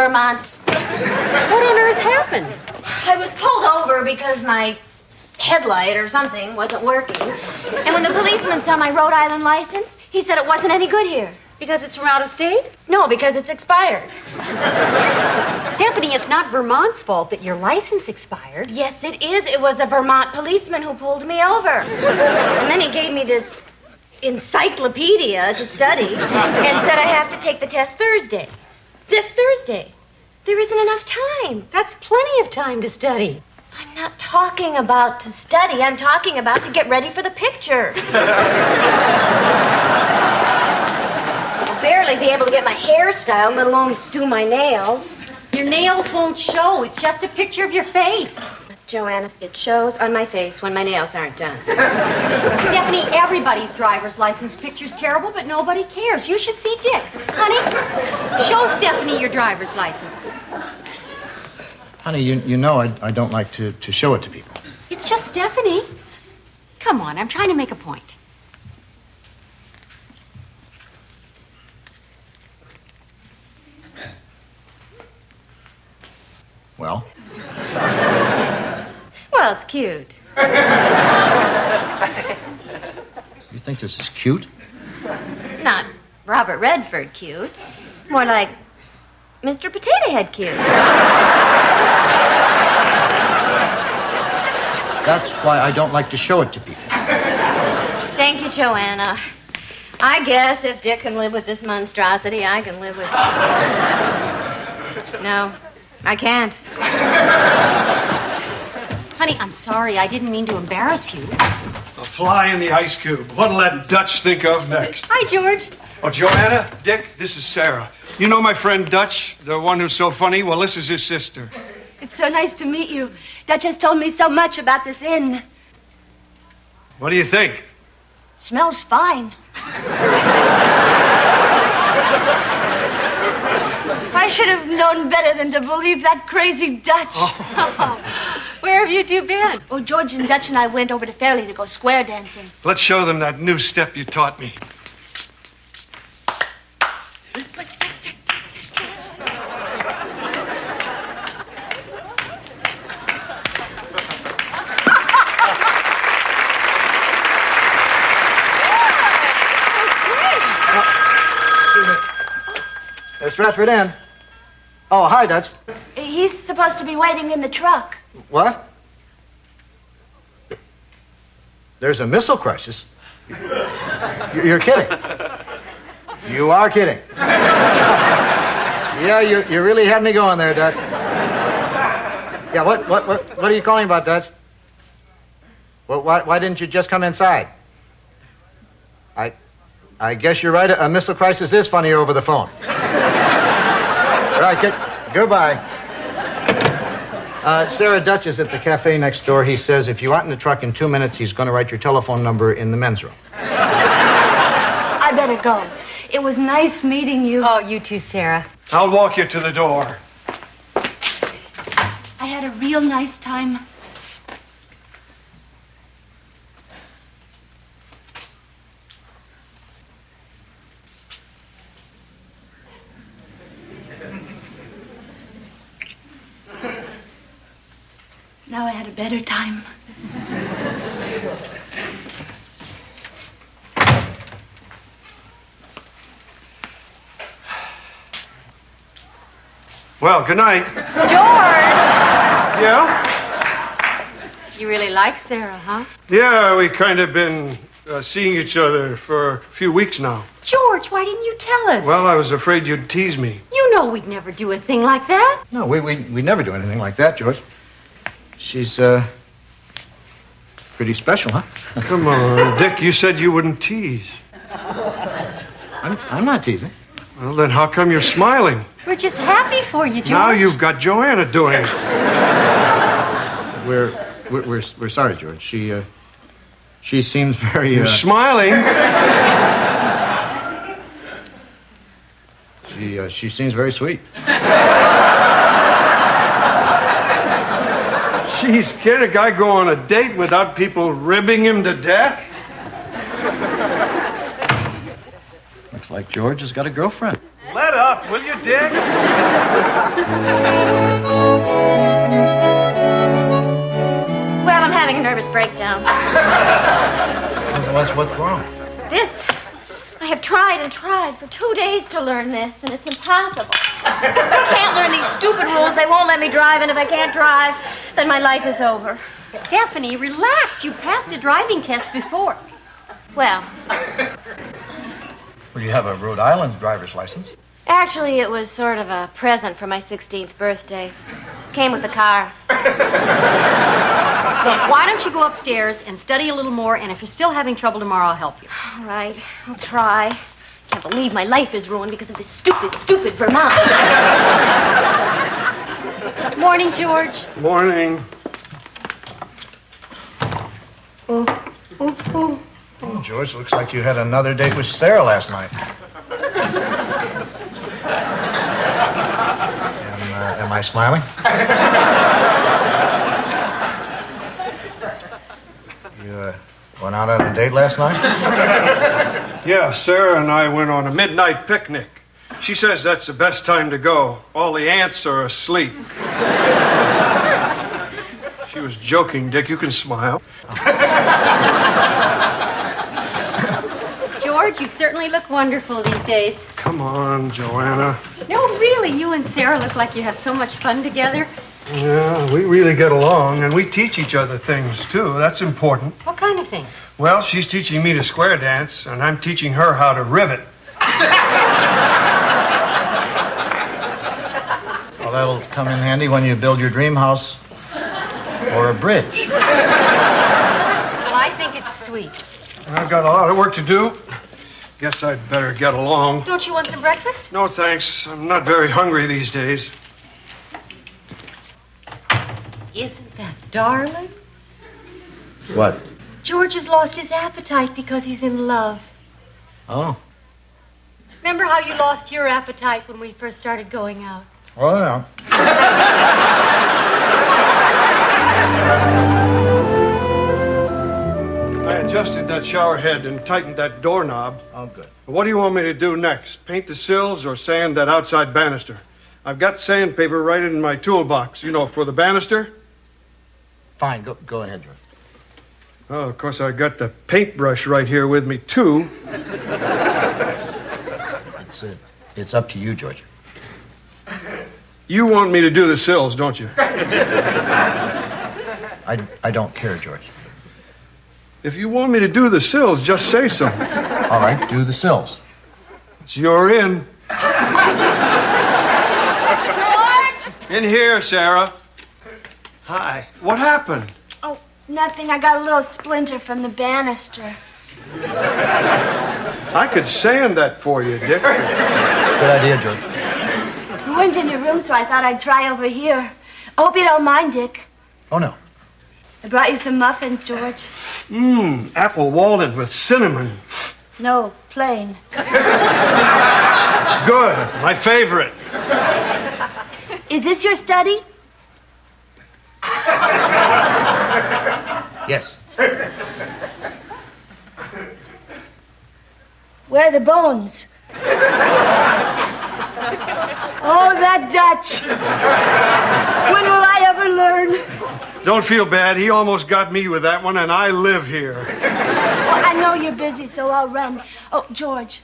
Vermont. What on earth happened? I was pulled over because my headlight or something wasn't working. And when the policeman saw my Rhode Island license, he said it wasn't any good here. Because it's from out of state? No, because it's expired. Stephanie, it's not Vermont's fault that your license expired. Yes, it is. It was a Vermont policeman who pulled me over. And then he gave me this encyclopedia to study and said I have to take the test Thursday. This Thursday. There isn't enough time. That's plenty of time to study. I'm not talking about to study. I'm talking about to get ready for the picture. I'll barely be able to get my hairstyle, let alone do my nails. Your nails won't show. It's just a picture of your face. Joanna, it shows on my face when my nails aren't done. Stephanie, everybody's driver's license picture's terrible, but nobody cares. You should see Dick's. Honey, show Stephanie your driver's license. Honey, you know I don't like to show it to people. It's just Stephanie. Come on, I'm trying to make a point. Well? Well, it's cute. You think this is cute? Not Robert Redford cute. More like Mr. Potato Head cute. That's why I don't like to show it to people. Thank you, Joanna. I guess if Dick can live with this monstrosity, I can live with... No, I can't. Honey, I'm sorry. I didn't mean to embarrass you. A fly in the ice cube. What'll that Dutch think of next? Hi, George. Oh, Joanna, Dick, this is Sarah. You know my friend Dutch, the one who's so funny? Well, this is his sister. It's so nice to meet you. Dutch has told me so much about this inn. What do you think? Smells fine. I should have known better than to believe that crazy Dutch. Oh. Where have you two been? Oh, George and Dutch and I went over to Fairleigh to go square dancing. Let's show them that new step you taught me. Stratford Inn. Oh, hi, Dutch. He's supposed to be waiting in the truck. What? There's a missile crisis? You're kidding. You are kidding. Yeah, you really had me going there, Dutch. Yeah, what are you calling about, Dutch? Well, why didn't you just come inside? I guess you're right. A missile crisis is funnier over the phone. All right, goodbye. Sarah Dutch is at the cafe next door. He says if you aren't in the truck in 2 minutes, he's going to write your telephone number in the men's room. I better go. It was nice meeting you. Oh, you too, Sarah. I'll walk you to the door. I had a real nice time. Now I had a better time. Well, good night. George! Yeah? You really like Sarah, huh? Yeah, we kind of been seeing each other for a few weeks now. George, why didn't you tell us? Well, I was afraid you'd tease me. You know we'd never do a thing like that. No, we never do anything like that, George. She's, pretty special, huh? Come on, Dick, you said you wouldn't tease. I'm not teasing. Well, then how come you're smiling? We're just happy for you, George. Now you've got Joanna doing it. We're sorry, George. She seems very, You're smiling. She seems very sweet. Jeez, can't a guy go on a date without people ribbing him to death? Looks like George has got a girlfriend. Let up, will you, Dick? Well, I'm having a nervous breakdown. What's wrong? This, I have tried and tried for 2 days to learn this, and it's impossible. I can't learn these stupid rules. They won't let me drive, and if I can't drive, then my life is over. Stephanie, relax. You passed a driving test before. Well, Well, you have a Rhode Island driver's license. actually, it was sort of a present for my 16th birthday. Came with the car. Look, why don't you go upstairs and study a little more, and if you're still having trouble tomorrow, I'll help you. All right, I'll try. Can't believe my life is ruined because of this stupid Vermont. Morning, George. Morning. Oh, George, looks like you had another date with Sarah last night. Am I smiling? You went out on a date last night? Yeah, Sarah and I went on a midnight picnic. She says that's the best time to go. All the ants are asleep. She was joking, Dick. You can smile. George, you certainly look wonderful these days. Come on, Joanna. No, really, you and Sarah look like you have so much fun together. Yeah, we really get along, and we teach each other things, too. That's important. What kind of things? Well, she's teaching me to square dance, and I'm teaching her how to rivet. Well, that'll come in handy when you build your dream house or a bridge. Well, I think it's sweet. I've got a lot of work to do. Guess I'd better get along. Don't you want some breakfast? No, thanks. I'm not very hungry these days. Isn't that darling? What? George has lost his appetite because he's in love. Oh. Remember how you lost your appetite when we first started going out? Oh, yeah. I adjusted that shower head and tightened that doorknob. Oh, good. What do you want me to do next? Paint the sills or sand that outside banister? I've got sandpaper right in my toolbox, you know, for the banister. Fine, go ahead, George. Oh, of course, I got the paintbrush right here with me, too. It's up to you, George. You want me to do the sills, don't you? I don't care, George. If you want me to do the sills, just say so. All right, do the sills. So you're in. George! In here, Sarah. Hi. What happened? Oh, nothing. I got a little splinter from the banister. I could sand that for you, Dick. Good idea, George. You weren't in your room, so I thought I'd try over here. I hope you don't mind, Dick. Oh, no. I brought you some muffins, George. Apple walnut with cinnamon. No, plain. Good. My favorite. Is this your study? Yes. Where are the bones? Oh, that Dutch. When will I ever learn? Don't feel bad. He almost got me with that one, and I live here. Well, I know you're busy, so I'll run. Oh, George,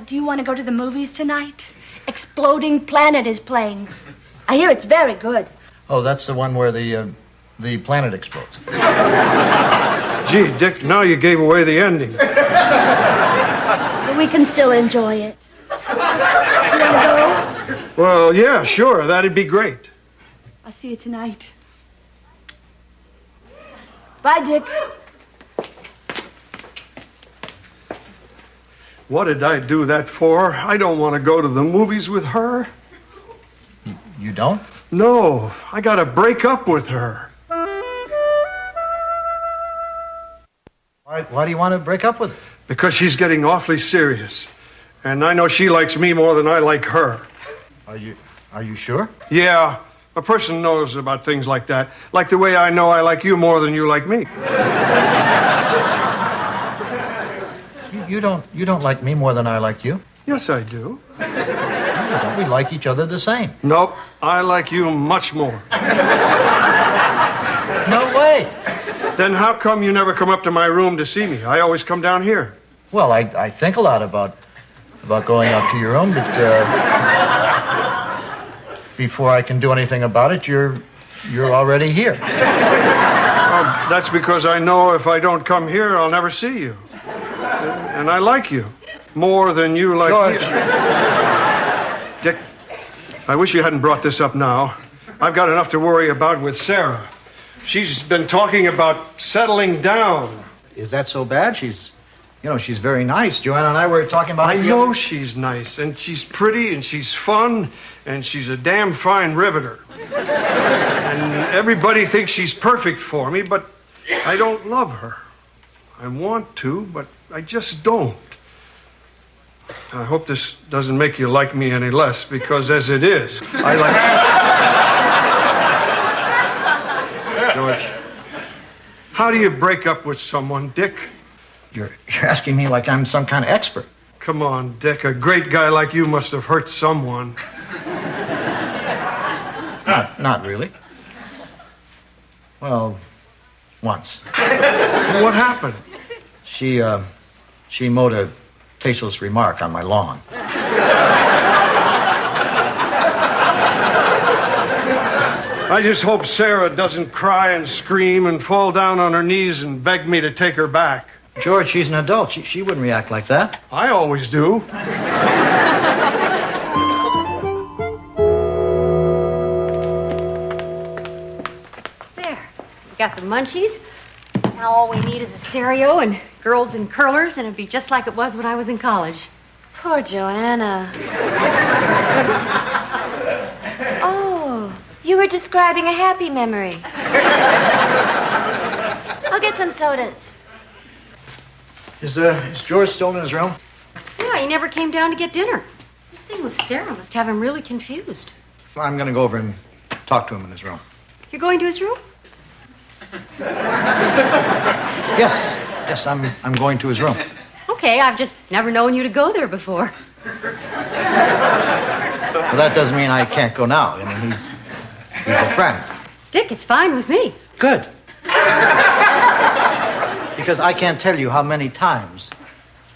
do you want to go to the movies tonight? Exploding Planet is playing. I hear it's very good. Oh, that's the one where the planet explodes. Gee, Dick, now you gave away the ending. But we can still enjoy it. You want to go? Well, yeah, sure. That'd be great. I'll see you tonight. Bye, Dick. What did I do that for? I don't want to go to the movies with her. You don't? No, I got to break up with her. Why do you want to break up with her? Because she's getting awfully serious. And I know she likes me more than I like her. Are you sure? Yeah, a person knows about things like that. Like the way I know I like you more than you like me. You don't like me more than I like you? Yes, I do. Well, we like each other the same. Nope, I like you much more. No way. Then how come you never come up to my room to see me? I always come down here. Well, I think a lot about going up to your room, but before I can do anything about it, you're already here. Well, that's because I know if I don't come here, I'll never see you. And I like you more than you like George. me. Dick, I wish you hadn't brought this up now. I've got enough to worry about with Sarah. She's been talking about settling down. Is that so bad? She's very nice. Joanna and I were talking about I it. know she's nice, and she's pretty, and she's fun, and she's a damn fine riveter. And everybody thinks she's perfect for me, but I don't love her. I want to, but I just don't. I hope this doesn't make you like me any less, because as it is, I like... George, how do you break up with someone, Dick? You're asking me like I'm some kind of expert. Come on, Dick. A great guy like you must have hurt someone. Not really. Well, once. What happened? She mowed a tasteless remark on my lawn. I just hope Sarah doesn't cry and scream and fall down on her knees and beg me to take her back. George, she's an adult. She wouldn't react like that. I always do. There. We got the munchies. Now all we need is a stereo and girls in curlers, and it'd be just like it was when I was in college. Poor Joanna. Oh, you were describing a happy memory. I'll get some sodas. Is George still in his room? Yeah, he never came down to get dinner. This thing with Sarah must have him really confused. Well, I'm going to go over and talk to him in his room. You're going to his room? Yes, I'm going to his room. Okay, I've just never known you to go there before. Well, that doesn't mean I can't go now. I mean, he's a friend. Dick, it's fine with me. Good. Because I can't tell you how many times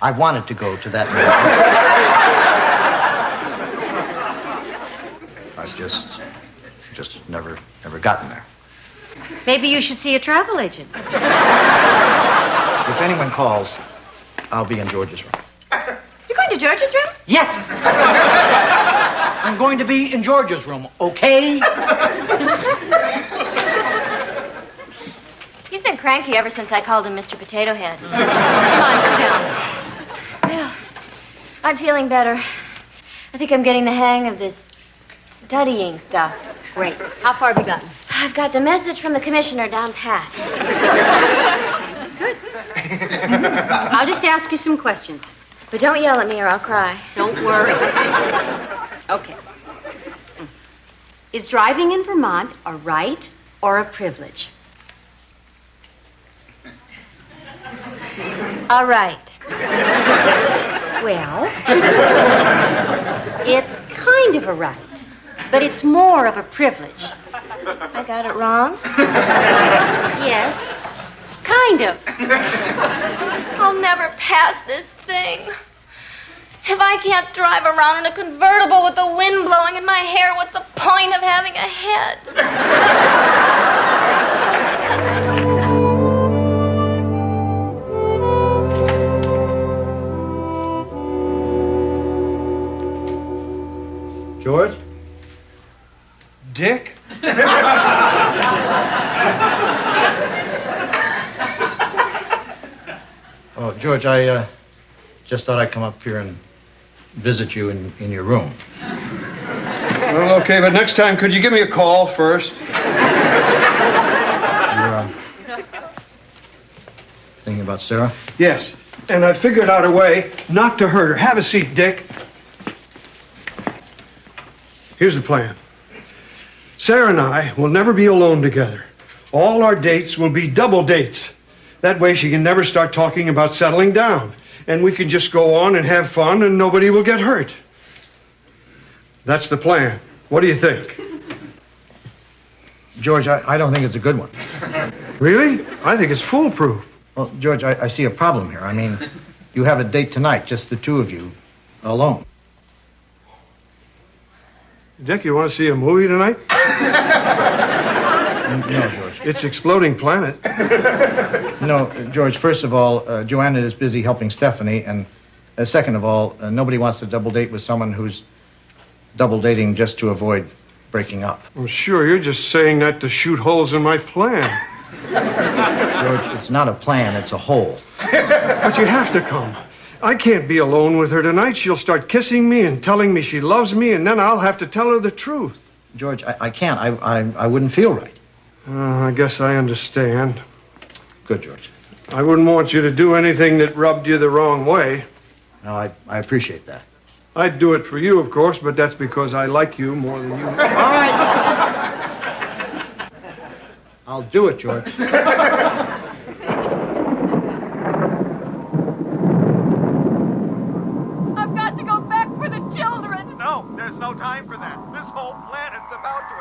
I've wanted to go to that meeting. I've just never gotten there. Maybe you should see a travel agent. If anyone calls, I'll be in George's room. You're going to George's room? Yes! I'm going to be in George's room, okay? He's been cranky ever since I called him Mr. Potato Head. Come on, sit down. Well, I'm feeling better. I think I'm getting the hang of this studying stuff. Great. How far have you gotten? I've got the message from the commissioner down pat. Good. I'll just ask you some questions. But don't yell at me or I'll cry. Don't worry. Okay. Is driving in Vermont a right or a privilege? All right. Well, it's kind of a right, but it's more of a privilege. I got it wrong? Yes, kind of. I'll never pass this thing. If I can't drive around in a convertible with the wind blowing in my hair, what's the point of having a head? George? Dick? Oh, George, I just thought I'd come up here and visit you in your room. Well, okay, but next time, could you give me a call first? You're thinking about Sarah? Yes, and I figured out a way not to hurt her. Have a seat, Dick. Here's the plan. Sarah and I will never be alone together. All our dates will be double dates. That way she can never start talking about settling down. And we can just go on and have fun and nobody will get hurt. That's the plan. What do you think? George, I don't think it's a good one. Really? I think it's foolproof. Well, George, I see a problem here. I mean, you have a date tonight, just the two of you, alone. Dick, you want to see a movie tonight? No, George. It's Exploding Planet. No, George, first of all, Joanna is busy helping Stephanie, and second of all, nobody wants to double date with someone who's double dating just to avoid breaking up. I'm sure you're just saying that to shoot holes in my plan. George, it's not a plan, it's a hole. But you have to come. I can't be alone with her tonight. She'll start kissing me and telling me she loves me, and then I'll have to tell her the truth. George, I can't. I wouldn't feel right. I guess I understand. Good, George. I wouldn't want you to do anything that rubbed you the wrong way. No, I appreciate that. I'd do it for you, of course, but that's because I like you more than you. All right. I'll do it, George. I've got to go back for the children. No, there's no time for that. This whole planet's about to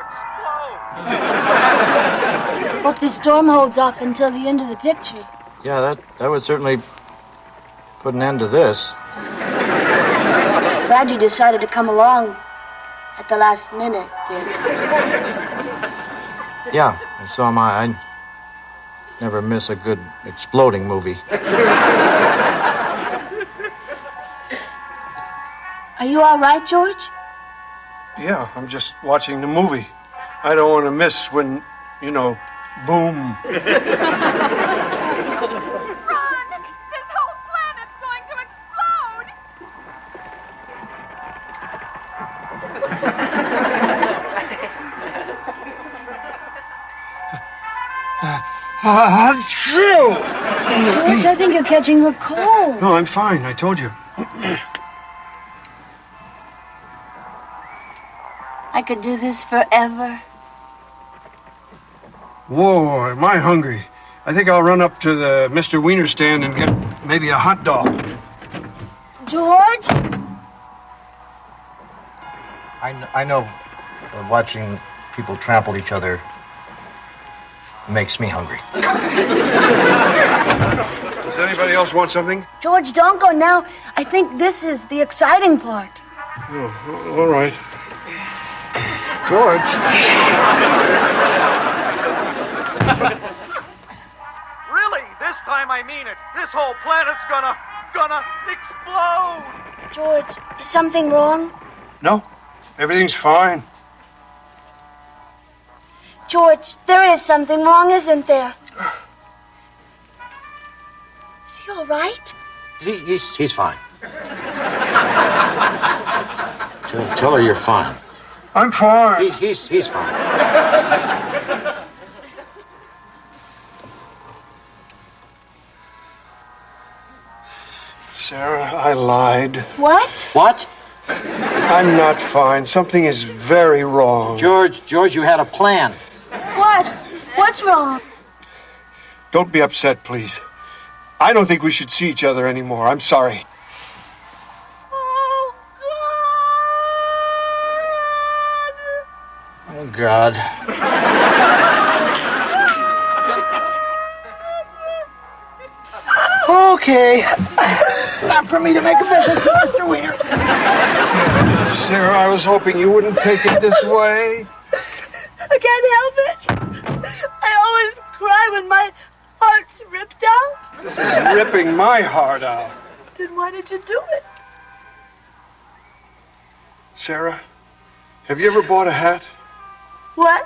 explode. Hope this storm holds off until the end of the picture. Yeah, that would certainly put an end to this. Glad you decided to come along at the last minute, Dick. Yeah, and so am I. I never miss a good exploding movie. Are you all right, George? Yeah, I'm just watching the movie. I don't want to miss when, boom. Run! This whole planet's going to explode! Achoo! George, I think you're catching a cold. No, I'm fine. I told you. I could do this forever. Whoa, am I hungry? I think I'll run up to the Mr. Wiener stand and get maybe a hot dog. George? I know watching people trample each other makes me hungry. Does anybody else want something? George, don't go now. I think this is the exciting part. Oh, all right. George. Really? This time I mean it. This whole planet's gonna explode. George, is something wrong? No, everything's fine. George, there is something wrong, isn't there? Is he all right? He's fine. Tell her you're fine. I'm fine. He's fine. Sarah, I lied. What? What? I'm not fine. Something is very wrong. George, you had a plan. What? What's wrong? Don't be upset, please. I don't think we should see each other anymore. I'm sorry. Oh, God. Okay. Not for me to make a visit to Mr. Wiener. Sarah, I was hoping you wouldn't take it this way. I can't help it. I always cry when my heart's ripped out. This is ripping my heart out. Then why did you do it? Sarah, have you ever bought a hat? What?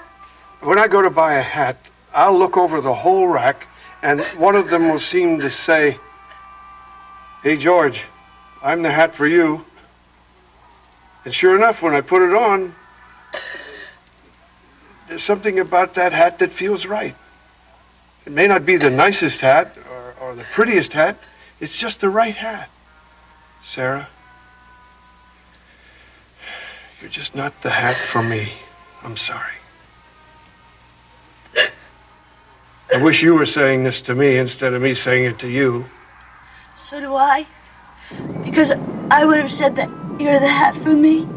When I go to buy a hat, I'll look over the whole rack, and one of them will seem to say, "Hey, George, I'm the hat for you." And sure enough, when I put it on, there's something about that hat that feels right. It may not be the nicest hat or the prettiest hat. It's just the right hat. Sarah, you're just not the hat for me. I'm sorry. I wish you were saying this to me instead of me saying it to you. So do I. Because I would have said that you're the hat for me.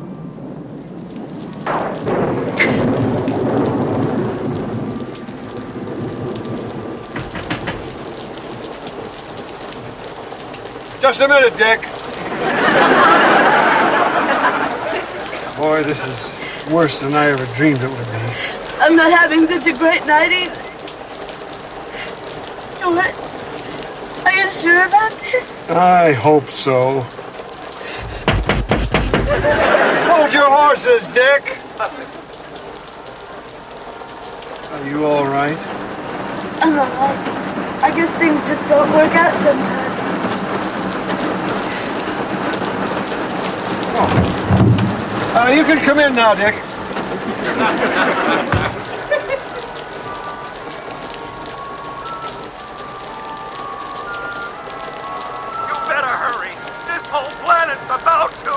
Just a minute, Dick. Boy, this is worse than I ever dreamed it would be. I'm not having such a great night either. What? Are you sure about this? I hope so. Hold your horses, Dick. Are you all right? I guess things just don't work out sometimes. You can come in now, Dick. You better hurry. This whole planet's about to...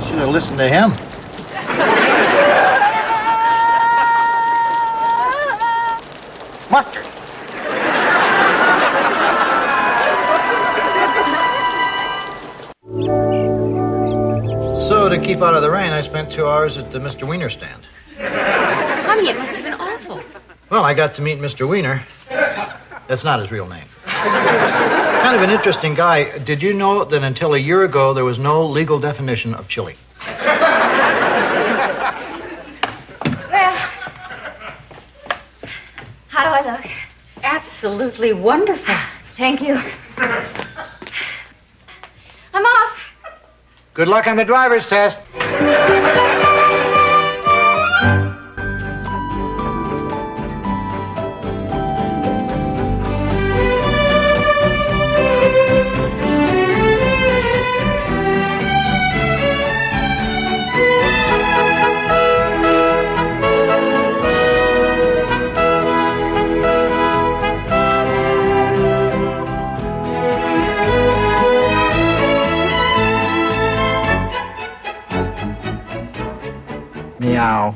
Should have listened to him. Mustard. So, to keep out of the rain, I spent 2 hours at the Mr. Wiener stand. Honey, it must have been awful. Well, I got to meet Mr. Wiener. That's not his real name. Kind of an interesting guy. Did you know that until a year ago, there was no legal definition of chili? Well, how do I look? Absolutely wonderful. Thank you. I'm off. Good luck on the driver's test. Meow.